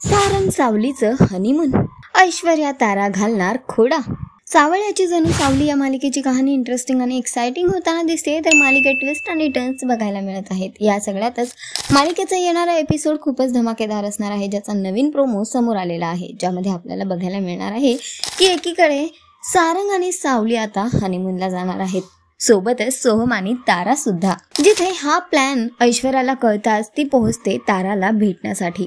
Sarang सावलीचं honeymoon, Aishwarya तारा घालणार खोडा। सावळ्याची जणू सावली या मालिकेची कहाणी इंटरेस्टिंग आणि एक्साइटिंग होताना दिसते, तर मालिकेत ट्विस्ट आणि टर्न्स बघायला मिळत आहेत। या सगळ्यातच मालिकेचा येणारा एपिसोड खूपच धमाकेदार असणार आहे, ज्याचा नवीन प्रोमो समोर आलेला आहे, ज्यामध्ये आपल्याला बघायला मिळणार आहे की एकीकडे सारंग आणि सावली आता हनीमूनला जाणार आहेत, सोबतच सोहम आणि तारा सुद्धा। जिथे हा प्लॅन ऐश्वर्याला कळताच ती पोहोचते ताराला भेटण्यासाठी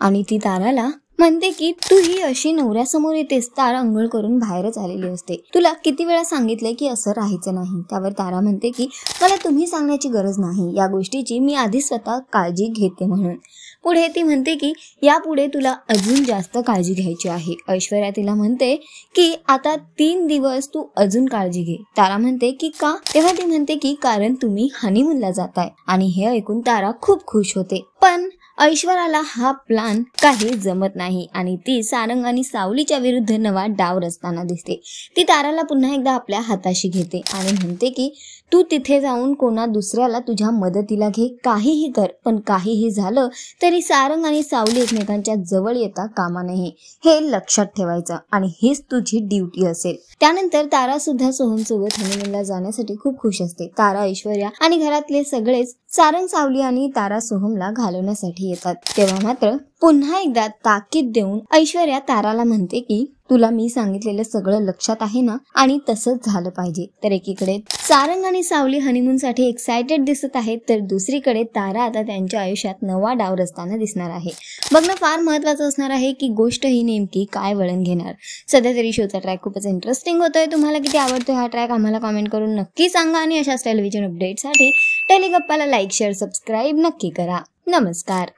आणि ती ताराला म्हणते की तू ही अशी नवऱ्यासमोर येतेस। तारा अंघोळ करून बाहेरच आलेली असते, तुला किती वेळा सांगितलंय की असं राहायचं नाही। त्यावर तारा म्हणते की मला तुम्ही सांगण्याची गरज नाही, या गोष्टीची मी आधी स्वतः काळजी घेते म्हणून। पुढे ती म्हणते की यापुढे तुला अजून जास्त काळजी घ्यायची आहे। ऐश्वर्या तिला म्हणते की आता 3 दिवस तू अजून काळजी घे। तारा म्हणते की का? तेव्हा ती म्हणते की कारण तुम्ही हनीमूनला जाताय, आणि हे ऐकून तारा खूप खुश होते। पण ऐश्वर्याला हा प्लॅन काही जमत नाही आणि ती सारंग आणि सावलीच्या विरुद्ध नवा डाव रचताना दिसते। ती ताराला पुन्हा एकदा आपल्या हाताशी घेते आणि म्हणते की तू तिथे जाऊन कोणा दुसऱ्याला तुझ्या मदतीला घे, काहीही कर, पण काहीही झालं तरी सारंग आणि सावली एकमेकांच्या जवळ येता कामा नये, हे लक्षात ठेवायचं आणि हीच तुझी ड्युटी असेल। त्यानंतर तारा सुद्धा सोहम सोबत हनीमूनला जाण्यासाठी खूप खुश असते। तारा, ऐश्वर्या आणि घरातले सगळेच सारंग, सावली आणि तारा सोहमला घालवण्यासाठी येतात। तेव्हा मात्र पुन्हा एकदा ताकीद देऊन ऐश्वर्या ताराला म्हणते की तुला मी सांगितलेलं सगळं लक्षात आहे ना, आणि तसंच झालं पाहिजे। तर एकीकडे सारंग आणि सावली हनीमूनसाठी एक्साइटेड दिसत आहेत, तर दुसरीकडे तारा आता त्यांच्या आयुष्यात नवा डाव रचताना दिसणार आहे। बघणं फार महत्त्वाचं असणार आहे की गोष्ट ही नेमकी काय वळण घेणार। सध्या तरी शोचा ट्रॅक खूपच इंटरेस्टिंग होतोय। तुम्हाला किती आवडतोय हा ट्रॅक आम्हाला कमेंट करून नक्की सांगा, आणि अशाच टेलिव्हिजन अपडेटसाठी टेलिगप्पाला लाईक, शेअर, सबस्क्राईब नक्की करा। नमस्कार।